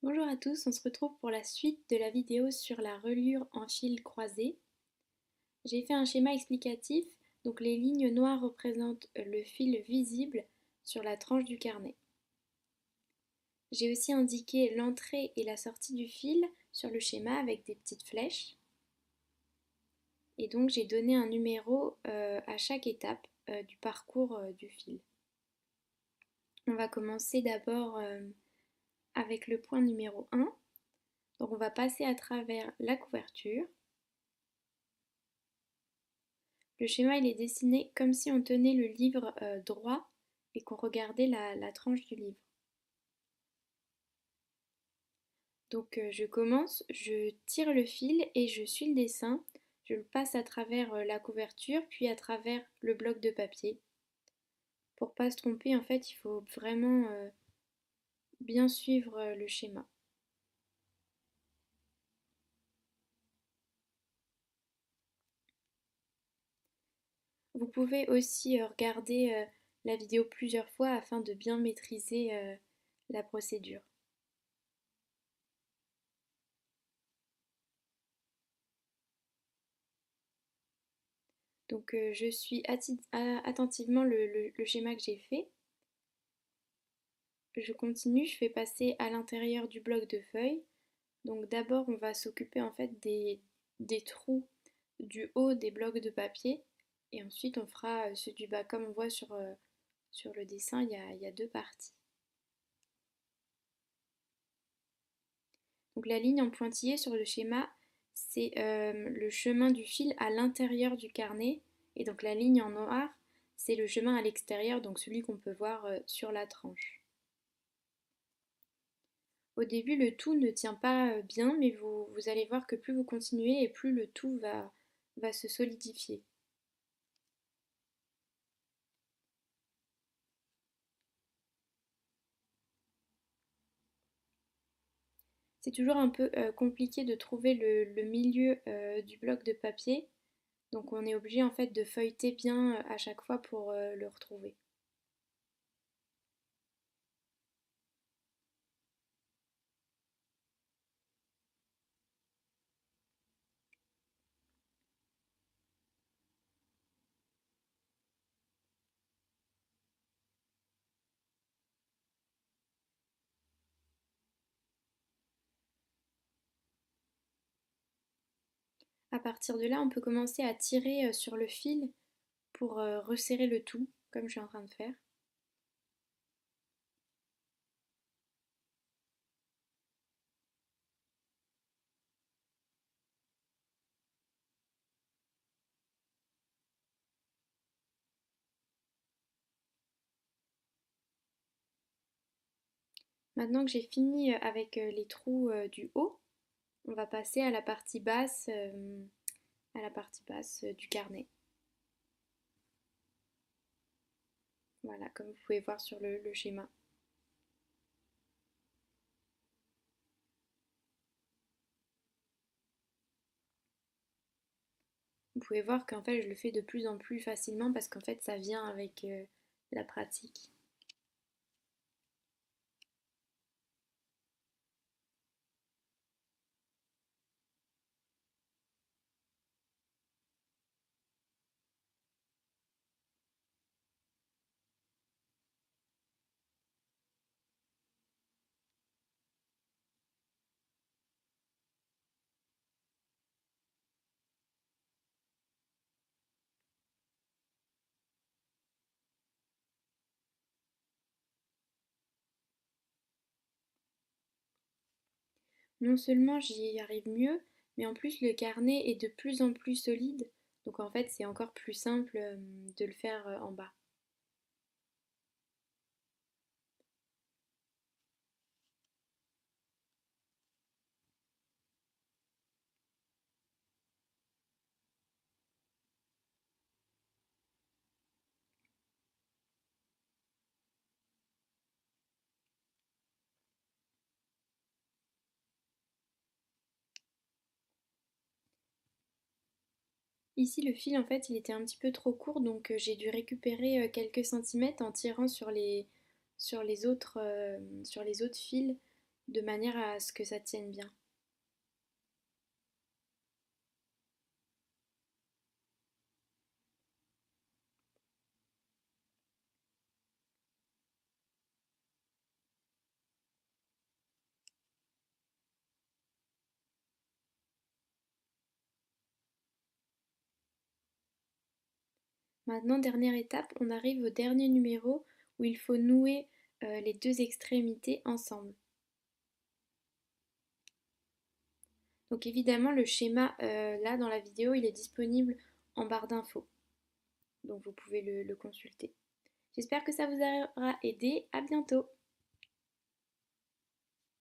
Bonjour à tous, on se retrouve pour la suite de la vidéo sur la reliure en fil croisé. J'ai fait un schéma explicatif, donc les lignes noires représentent le fil visible sur la tranche du carnet. J'ai aussi indiqué l'entrée et la sortie du fil sur le schéma avec des petites flèches. Et donc j'ai donné un numéro à chaque étape du parcours du fil. On va commencer d'abord avec le point numéro 1. Donc on va passer à travers la couverture. Le schéma il est dessiné comme si on tenait le livre droit et qu'on regardait la tranche du livre. Donc je commence, je tire le fil et je suis le dessin. Je le passe à travers la couverture puis à travers le bloc de papier. Pour pas se tromper, en fait, il faut vraiment bien suivre le schéma. Vous pouvez aussi regarder la vidéo plusieurs fois afin de bien maîtriser la procédure. Donc je suis attentivement le schéma que j'ai fait. Je continue, je fais passer à l'intérieur du bloc de feuilles. Donc d'abord on va s'occuper en fait des trous du haut des blocs de papier et ensuite on fera ceux du bas. Comme on voit sur le dessin, il y a deux parties. Donc la ligne en pointillé sur le schéma, c'est le chemin du fil à l'intérieur du carnet. Et donc la ligne en noir, c'est le chemin à l'extérieur, donc celui qu'on peut voir sur la tranche. Au début, le tout ne tient pas bien, mais vous allez voir que plus vous continuez et plus le tout va se solidifier. C'est toujours un peu compliqué de trouver le milieu du bloc de papier, donc on est obligé en fait de feuilleter bien à chaque fois pour le retrouver. À partir de là, on peut commencer à tirer sur le fil pour resserrer le tout, comme je suis en train de faire. Maintenant que j'ai fini avec les trous du haut, on va passer à la partie basse du carnet. Voilà, comme vous pouvez voir sur le schéma. Vous pouvez voir qu'en fait je le fais de plus en plus facilement parce qu'en fait ça vient avec la pratique. Non seulement j'y arrive mieux, mais en plus le carnet est de plus en plus solide, donc en fait c'est encore plus simple de le faire en bas. Ici le fil en fait il était un petit peu trop court donc j'ai dû récupérer quelques centimètres en tirant sur les autres fils de manière à ce que ça tienne bien. Maintenant, dernière étape, on arrive au dernier numéro où il faut nouer les deux extrémités ensemble. Donc évidemment, le schéma là dans la vidéo, il est disponible en barre d'infos. Donc vous pouvez le consulter. J'espère que ça vous aura aidé. À bientôt!